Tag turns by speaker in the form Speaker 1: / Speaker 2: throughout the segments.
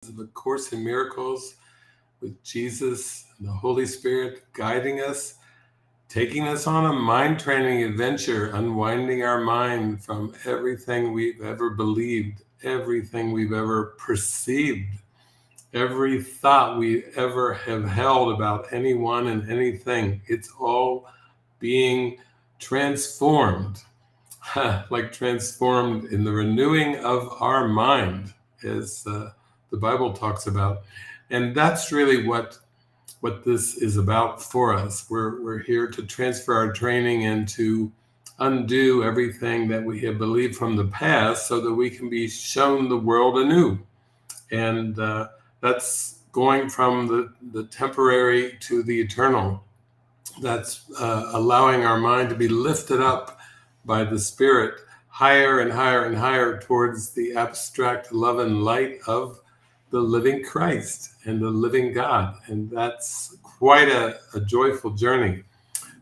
Speaker 1: of A Course in Miracles with Jesus and the Holy Spirit guiding us, taking us on a mind training adventure, unwinding our mind from everything we've ever believed, everything we've ever perceived, every thought we ever have held about anyone and anything. It's all being transformed, like transformed in the renewing of our mind, as the Bible talks about. And that's really what this is about for us. We're here to transfer our training and to undo everything that we have believed from the past so that we can be shown the world anew. And that's going from the temporary to the eternal. That's allowing our mind to be lifted up by the Spirit higher and higher and higher towards the abstract love and light of the living Christ and the living God. And that's quite a joyful journey.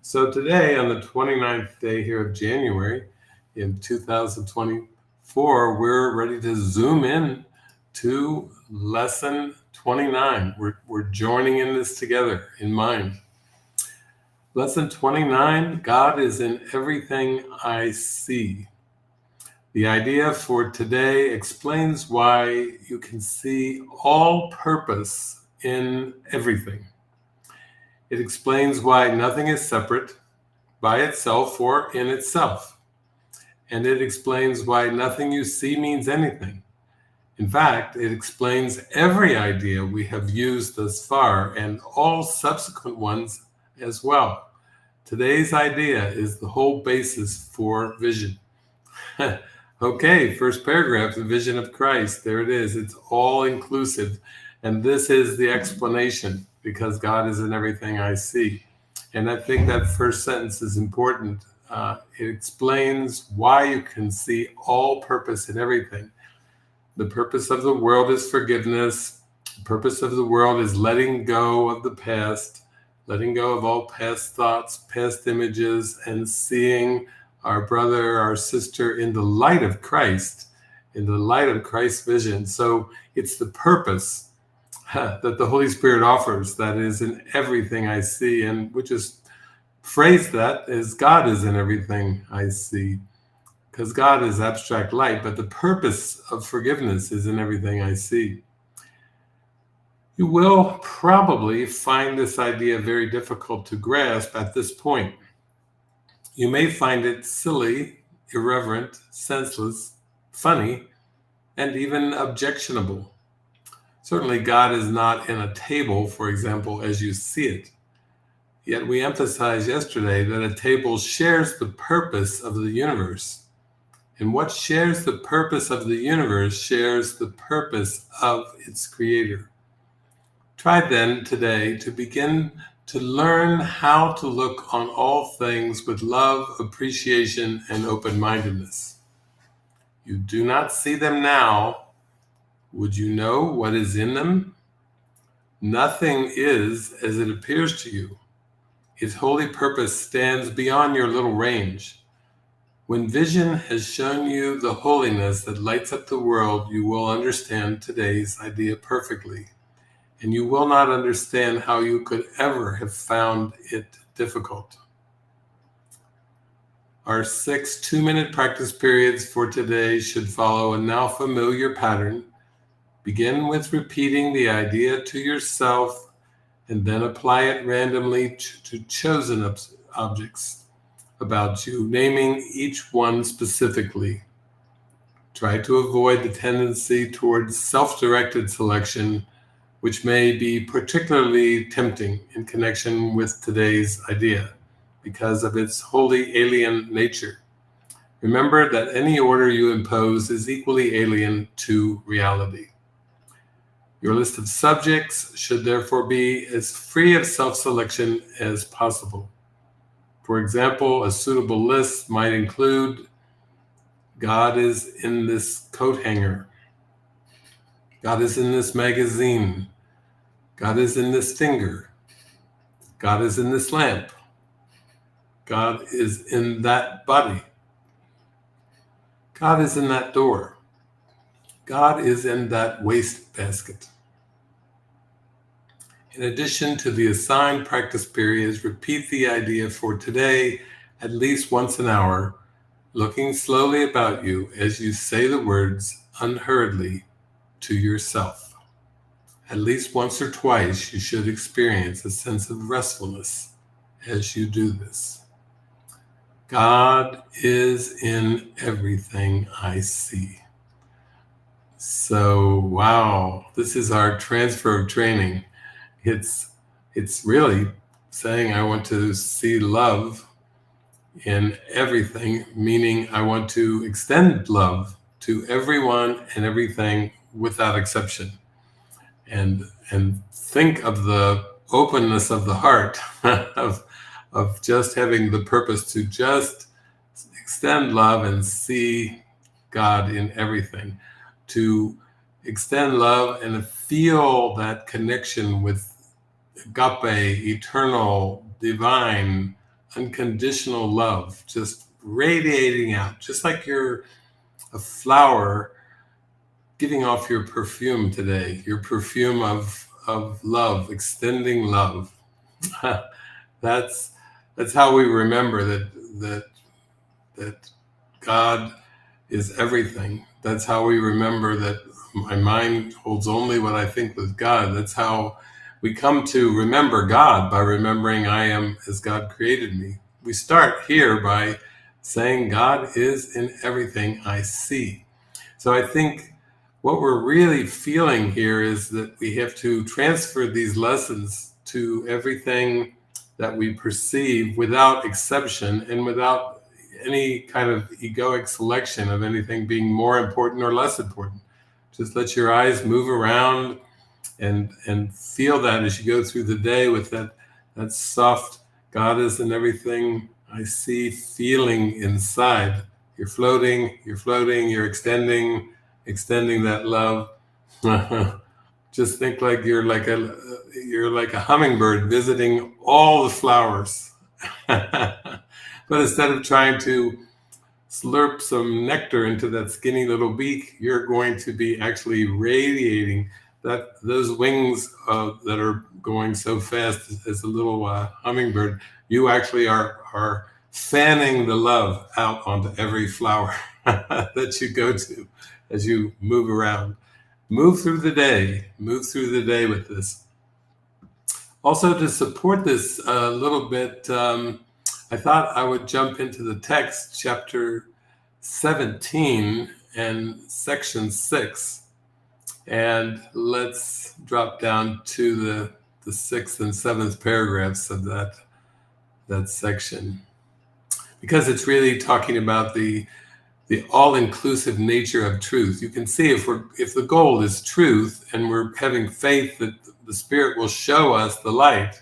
Speaker 1: So today, on the 29th day here of January in 2024, we're ready to zoom in to lesson 29. We're joining in this together in mind. Lesson 29, God is in everything I see. The idea for today explains why you can see all purpose in everything. It explains why nothing is separate by itself or in itself. And it explains why nothing you see means anything. In fact, it explains every idea we have used thus far and all subsequent ones as well. Today's idea is the whole basis for vision. Okay, first paragraph, the vision of Christ. There it is. It's all inclusive. And this is the explanation, because God is in everything I see. And I think that first sentence is important. It explains why you can see all purpose in everything. The purpose of the world is forgiveness. The purpose of the world is letting go of the past, letting go of all past thoughts, past images, and seeing our brother, our sister in the light of Christ, in the light of Christ's vision. So it's the purpose that the Holy Spirit offers that is in everything I see. And we just phrase that as God is in everything I see, because God is abstract light, but the purpose of forgiveness is in everything I see. You will probably find this idea very difficult to grasp at this point. You may find it silly, irreverent, senseless, funny, and even objectionable. Certainly, God is not in a table, for example, as you see it. Yet we emphasized yesterday that a table shares the purpose of the universe. And what shares the purpose of the universe shares the purpose of its creator. Try then today to begin to learn how to look on all things with love, appreciation, and open-mindedness. You do not see them now. Would you know what is in them? Nothing is as it appears to you. Its holy purpose stands beyond your little range. When vision has shown you the holiness that lights up the world, you will understand today's idea perfectly. And you will not understand how you could ever have found it difficult. Our 6 2-minute practice periods for today should follow a now familiar pattern. Begin with repeating the idea to yourself and then apply it randomly to chosen objects about you, naming each one specifically. Try to avoid the tendency towards self-directed selection, which may be particularly tempting in connection with today's idea because of its wholly alien nature. Remember that any order you impose is equally alien to reality. Your list of subjects should therefore be as free of self-selection as possible. For example, a suitable list might include: God is in this coat hanger. God is in this magazine. God is in this finger. God is in this lamp. God is in that body. God is in that door. God is in that wastebasket. In addition to the assigned practice periods, repeat the idea for today at least once an hour, looking slowly about you as you say the words unhurriedly to yourself. At least once or twice, you should experience a sense of restfulness as you do this. God is in everything I see. So, wow, this is our transfer of training. It's really saying I want to see love in everything, meaning I want to extend love to everyone and everything without exception. And think of the openness of the heart of just having the purpose to just extend love and see God in everything, to extend love and feel that connection with agape, eternal, divine, unconditional love, just radiating out, just like you're a flower giving off your perfume today, your perfume of love, extending love. That's how we remember that God is everything. That's how we remember that my mind holds only what I think with God. That's how we come to remember God, by remembering I am as God created me. We start here by saying God is in everything I see. So I think what we're really feeling here is that we have to transfer these lessons to everything that we perceive without exception and without any kind of egoic selection of anything being more important or less important. Just let your eyes move around and feel that as you go through the day with that soft God is in everything I see feeling inside. You're floating, you're extending that love. Just think like you're like a hummingbird visiting all the flowers. But instead of trying to slurp some nectar into that skinny little beak, you're going to be actually radiating those wings that are going so fast as a little hummingbird. You actually are fanning the love out onto every flower that you go to as you move around. Move through the day with this. Also, to support this a little bit, I thought I would jump into the text, chapter 17 and section 6. And let's drop down to the 6th and 7th paragraphs of that section, because it's really talking about the all-inclusive nature of truth. You can see if the goal is truth and we're having faith that the Spirit will show us the light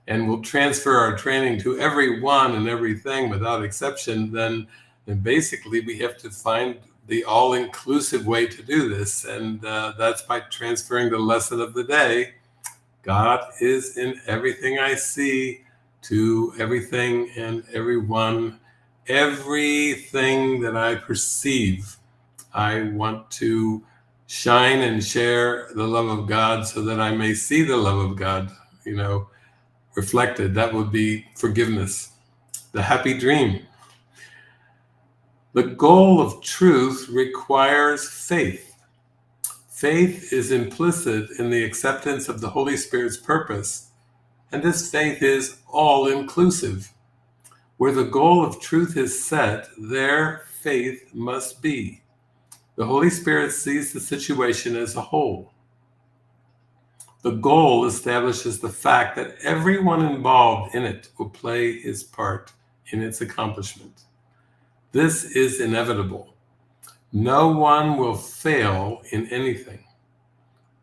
Speaker 1: and will transfer our training to everyone and everything without exception, then basically we have to find the all-inclusive way to do this. And that's by transferring the lesson of the day. God is in everything I see, to everything and everyone. Everything that I perceive, I want to shine and share the love of God so that I may see the love of God, reflected. That would be forgiveness, the happy dream. The goal of truth requires faith. Faith is implicit in the acceptance of the Holy Spirit's purpose, and this faith is all-inclusive. Where the goal of truth is set, there faith must be. The Holy Spirit sees the situation as a whole. The goal establishes the fact that everyone involved in it will play his part in its accomplishment. This is inevitable. No one will fail in anything.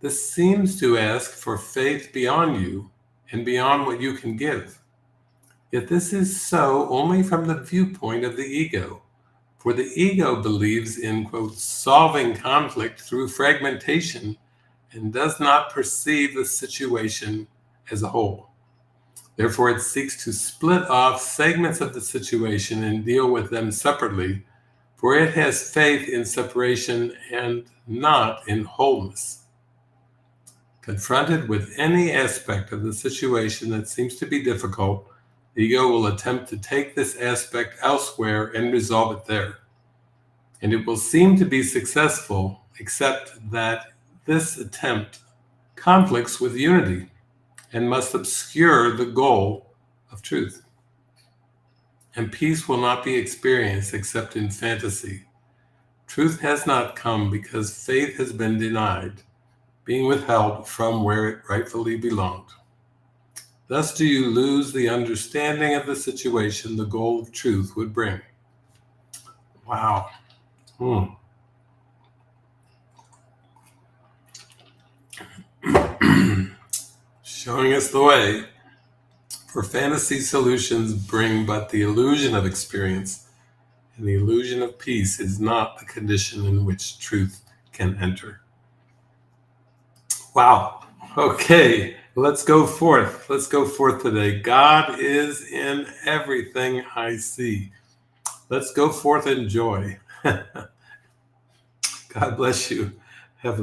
Speaker 1: This seems to ask for faith beyond you and beyond what you can give. Yet this is so only from the viewpoint of the ego, for the ego believes in, quote, solving conflict through fragmentation and does not perceive the situation as a whole. Therefore, it seeks to split off segments of the situation and deal with them separately, for it has faith in separation and not in wholeness. Confronted with any aspect of the situation that seems to be difficult, the ego will attempt to take this aspect elsewhere and resolve it there. And it will seem to be successful, except that this attempt conflicts with unity and must obscure the goal of truth. And peace will not be experienced except in fantasy. Truth has not come because faith has been denied, being withheld from where it rightfully belonged. Thus do you lose the understanding of the situation the goal of truth would bring. Wow. Showing us the way. For fantasy solutions bring but the illusion of experience, and the illusion of peace is not the condition in which truth can enter. Wow. Okay, let's go forth. Let's go forth today. God is in everything I see. Let's go forth in joy. God bless you.